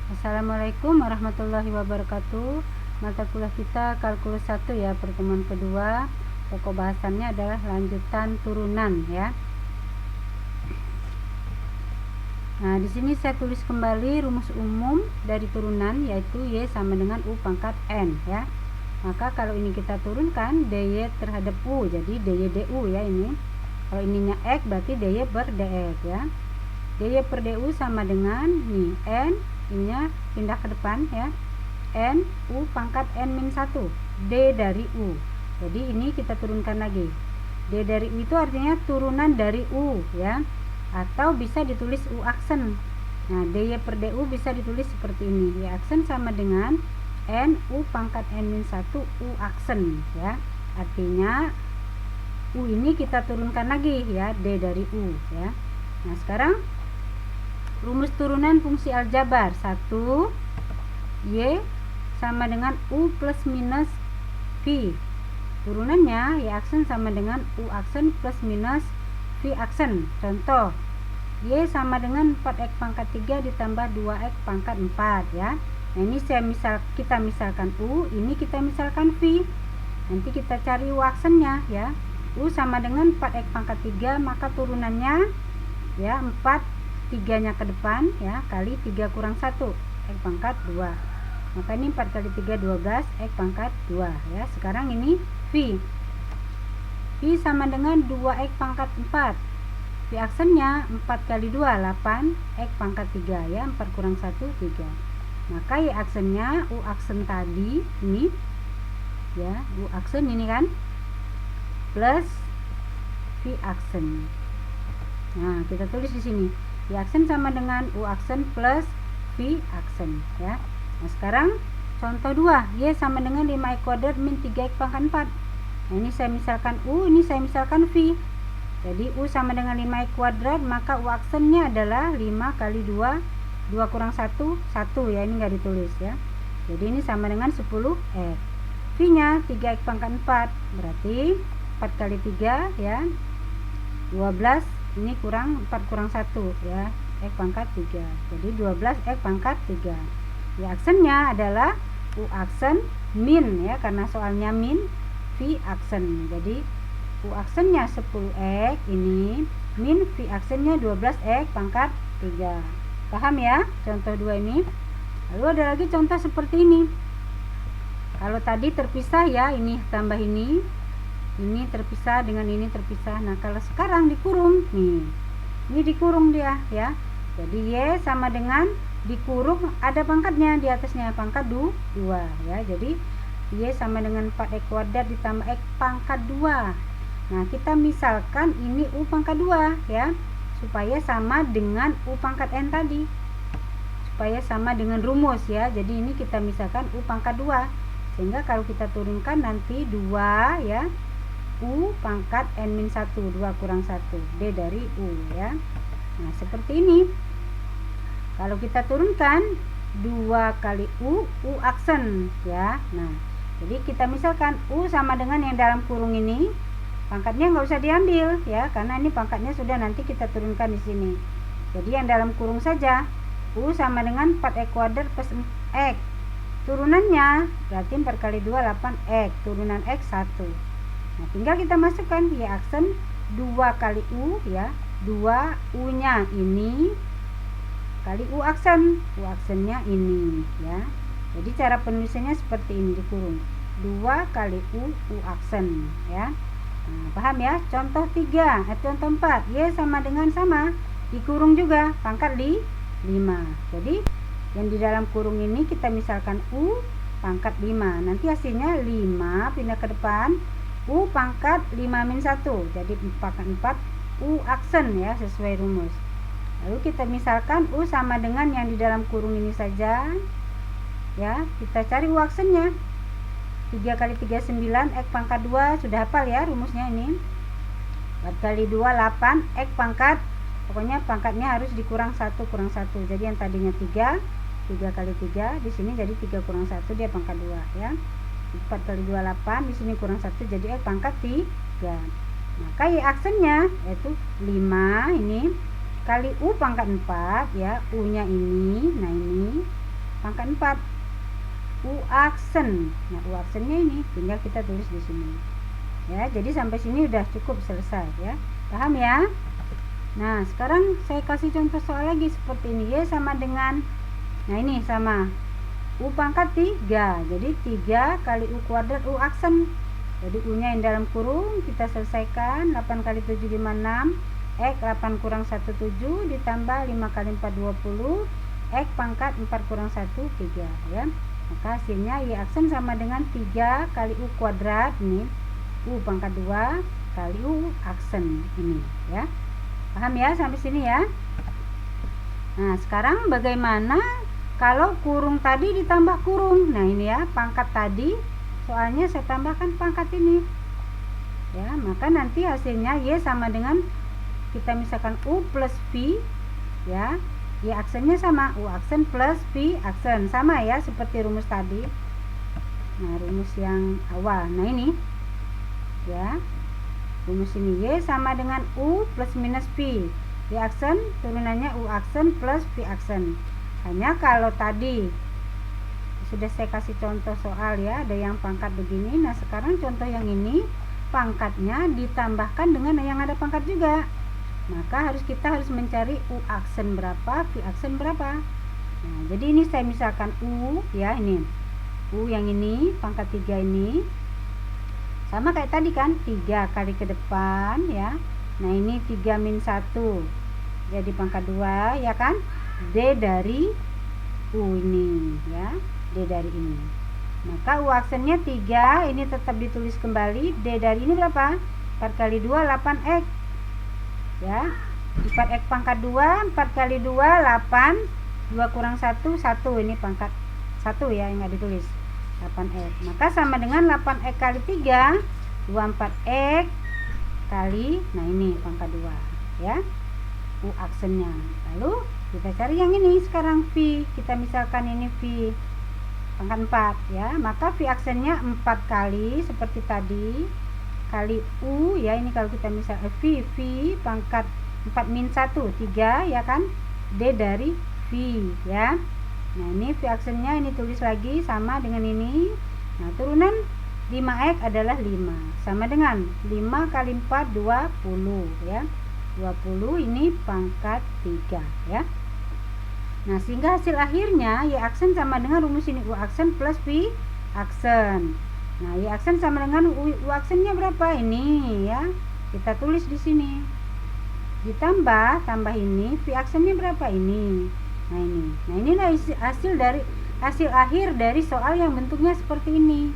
Assalamualaikum warahmatullahi wabarakatuh. Mata kuliah kita kalkulus 1 ya, pertemuan kedua. Pokok bahasannya adalah lanjutan turunan ya. Nah, di sini saya tulis kembali rumus umum dari turunan, yaitu Y sama dengan U pangkat N ya. Maka kalau ini kita turunkan dy terhadap U, jadi dy du ya ini. Kalau ininya X berarti dy per dx ya. Dy per du sama dengan nih N, ininya pindah ke depan ya, N U pangkat N min 1 D dari U. Jadi ini kita turunkan lagi, D dari U itu artinya turunan dari U ya, atau bisa ditulis U aksen. Nah, dy per du bisa ditulis seperti ini, Y aksen sama dengan N U pangkat N min 1 U aksen ya. Artinya U ini kita turunkan lagi ya, D dari U ya. Nah, sekarang rumus turunan fungsi aljabar 1 Y sama dengan U plus minus V. Turunannya Y aksen sama dengan U aksen plus minus V aksen. Contoh, Y sama dengan 4X pangkat 3 ditambah 2X pangkat 4 ya. Nah, ini kita misalkan U, ini kita misalkan V. Nanti kita cari U aksennya ya. U sama dengan 4X pangkat 3, maka turunannya ya 4, 3-nya ke depan ya, kali 3 kurang 1 X pangkat 2. Maka ini 4 kali 3 12 X pangkat 2 ya. Sekarang ini V. V sama dengan 2X pangkat 4. V aksennya 4 kali 2 8 X pangkat 3 ya, 4 kurang 1 3. Maka Y aksennya U aksen tadi ini ya, U aksen ini kan plus V aksen. Nah, kita tulis di sini Y aksen sama dengan U aksen plus V aksen ya. Nah, sekarang contoh 2, Y sama dengan 5X kuadrat min 3X pangkat 4. Nah, ini saya misalkan U, ini saya misalkan V. Jadi U sama dengan 5X kuadrat, maka U aksennya adalah 5 kali 2 2 kurang 1 1 ya, ini enggak ditulis ya. Jadi ini sama dengan 10X. V nya 3X pangkat 4, berarti 4 kali 3 ya 12, ini kurang 4 kurang 1 ya, X pangkat 3. Jadi 12 X pangkat 3. Y aksennya adalah U aksen min ya, karena soalnya min V aksen. Jadi U aksennya 10X ini, min V aksennya 12X pangkat 3. Paham ya contoh 2 ini? Lalu ada lagi contoh seperti ini. Kalau tadi terpisah ya, ini tambah ini terpisah dengan ini terpisah. Nah, kalau sekarang dikurung nih, ini dikurung dia ya. Jadi Y sama dengan dikurung ada pangkatnya di atasnya, pangkat 2 ya. Jadi Y sama dengan 4X kuadrat ditambah X pangkat 2. Nah, kita misalkan ini U pangkat 2 ya, supaya sama dengan U pangkat N tadi, supaya sama dengan rumus ya. Jadi ini kita misalkan U pangkat 2, sehingga kalau kita turunkan nanti 2 ya, U pangkat N min 1 2 kurang 1 D dari U ya. Nah, seperti ini. Kalau kita turunkan 2 kali U aksen ya. Nah, jadi kita misalkan U sama dengan yang dalam kurung ini, pangkatnya nggak usah diambil ya, karena ini pangkatnya sudah nanti kita turunkan di sini. Jadi yang dalam kurung saja, U sama dengan 4X kuadrat plus X. Turunannya berarti 4 kali 2 8X, turunan X 1. Nah, tinggal kita masukkan Y aksen 2 kali U ya, 2 U nya ini kali U aksen, U aksennya ini ya. Jadi cara penulisannya seperti ini, dikurung 2 kali U aksen ya. Nah, paham ya? Contoh 3, contoh 4, Y sama dengan sama, dikurung juga, pangkat 5. Jadi yang di dalam kurung ini kita misalkan U pangkat 5, nanti hasilnya 5 pindah ke depan U pangkat 5 min 1, jadi 4 U aksen ya, sesuai rumus. Lalu kita misalkan U sama dengan yang di dalam kurung ini saja ya, kita cari U aksennya. 3 kali 3 9 X pangkat 2, sudah hafal ya rumusnya ini. 4 kali 2 8 X pangkat, pokoknya pangkatnya harus dikurang 1 kurang 1. Jadi yang tadinya 3 kali 3, di sini jadi 3 kurang 1, dia pangkat 2 ya. 4 kali 2 8, di sini kurang 1 jadi X pangkat 3. Maka Y aksennya yaitu 5 ini kali U pangkat 4 ya, U nya ini, nah ini 4. U aksen. Nah, U aksennya ini tinggal kita tulis di sini. Ya, jadi sampai sini udah cukup, selesai ya. Paham ya? Nah, sekarang saya kasih contoh soal lagi seperti ini. Y sama dengan, nah ini sama U pangkat 3. Jadi 3 kali U kuadrat U aksen. Jadi U nya yang dalam kurung kita selesaikan. 8 kali 7 56. X 8 kurang 1 7 ditambah 5 kali 4 20. X pangkat 4 kurang 1 3 ya. Maka hasilnya Y aksen sama dengan 3 kali U kuadrat ini U pangkat 2 kali U aksen ini ya. Paham ya sampai sini ya? Nah, sekarang bagaimana kalau kurung tadi ditambah kurung? Nah, ini ya, pangkat tadi soalnya saya tambahkan pangkat ini. Ya, maka nanti hasilnya Y sama dengan, kita misalkan U plus V ya. Y aksennya sama, U aksen plus V aksen, sama ya seperti rumus tadi. Nah, rumus yang awal. Nah, ini ya. Rumus ini Y sama dengan U plus minus V. Y aksen turunannya U aksen plus V aksen. Hanya kalau tadi sudah saya kasih contoh soal ya, ada yang pangkat begini. Nah, sekarang contoh yang ini pangkatnya ditambahkan dengan yang ada pangkat juga. Maka kita harus mencari U aksen berapa, V aksen berapa. Nah, jadi ini saya misalkan U ya, ini U yang ini pangkat 3 ini sama kayak tadi kan, 3 kali ke depan ya. Nah, ini 3 min 1 jadi pangkat 2 ya kan. D dari U ini ya, D dari ini. Maka U aksennya 3, ini tetap ditulis kembali. D dari ini berapa? 4 kali 2 8X ya. 4X pangkat 2, 4 kali 2 8, 2 kurang 1 1, ini pangkat 1 ya, yang nggak ditulis 8X. Maka sama dengan 8X kali 3 24X kali, nah ini pangkat 2 ya, U aksennya. Lalu kita cari yang ini sekarang, V. Kita misalkan ini V pangkat 4 ya. Maka V aksennya 4 kali seperti tadi kali U ya. Ini kalau kita misalkan V pangkat 4 min 1 3 ya kan. D dari V ya. Nah, ini V aksennya ini tulis lagi sama dengan ini. Nah, turunan 5X adalah 5. Sama dengan 5 kali 4 20 ya. 20 ini pangkat 3 ya. Nah, sehingga hasil akhirnya Y aksen sama dengan rumus ini U aksen plus V aksen. Nah, Y aksen sama dengan U aksennya berapa? Ini ya. Kita tulis di sini. Ditambah ini V aksennya berapa? Ini. Nah, ini. Nah, inilah hasil akhir dari soal yang bentuknya seperti ini.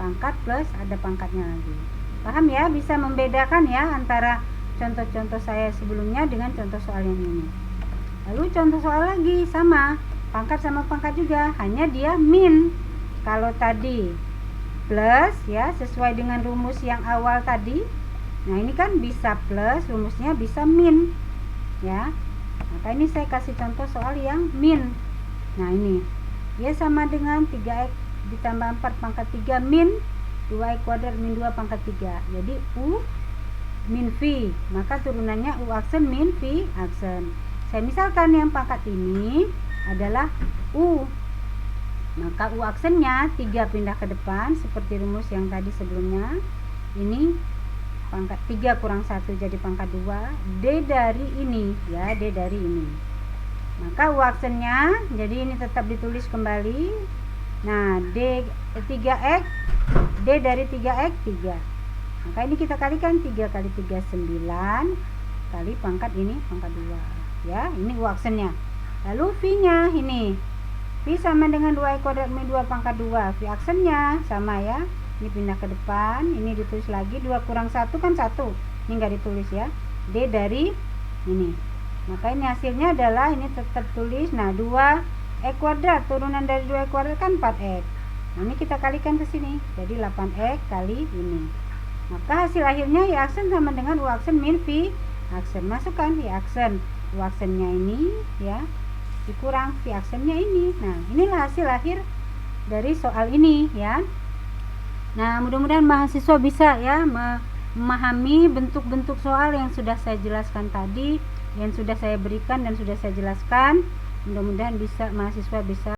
Pangkat plus ada pangkatnya lagi. Paham ya? Bisa membedakan ya antara contoh-contoh saya sebelumnya dengan contoh soal yang ini. Lalu contoh soal lagi sama, pangkat sama pangkat juga, hanya dia min. Kalau tadi plus ya, sesuai dengan rumus yang awal tadi. Nah, ini kan bisa plus, rumusnya bisa min ya. Maka ini saya kasih contoh soal yang min. Nah, ini Y sama dengan 3X ditambah 4 pangkat 3 min 2X kuadrat min 2 pangkat 3. Jadi U min V. Maka turunannya U aksen min V aksen. Saya misalkan yang pangkat ini adalah U. Maka U aksennya 3 pindah ke depan seperti rumus yang tadi sebelumnya. Ini pangkat 3 kurang 1 jadi pangkat 2. D dari ini ya, D dari ini. Maka U aksennya jadi ini tetap ditulis kembali. Nah, D 3X, D dari 3X 3. Maka ini kita kalikan 3 kali 3 9 kali pangkat ini pangkat 2 ya. Ini U aksennya. Lalu V nya ini V sama dengan 2X kuadrat min 2 pangkat 2. V aksennya sama ya. Ini pindah ke depan, ini ditulis lagi 2 kurang 1 kan 1. Ini enggak ditulis ya. D dari ini. Maka ini hasilnya adalah ini tetap tulis. Nah, 2X kuadrat turunan dari 2X kuadrat kan 4X. Nah, ini kita kalikan ke sini. Jadi 8X kali ini. Maka hasil akhirnya Y aksen sama dengan U aksen min V aksen. Masukkan Y aksen, U aksennya ini ya, dikurang V aksennya ini. Nah, inilah hasil akhir dari soal ini ya. Nah, mudah-mudahan mahasiswa bisa ya memahami bentuk-bentuk soal yang sudah saya jelaskan tadi, yang sudah saya berikan dan sudah saya jelaskan. Mudah-mudahan mahasiswa bisa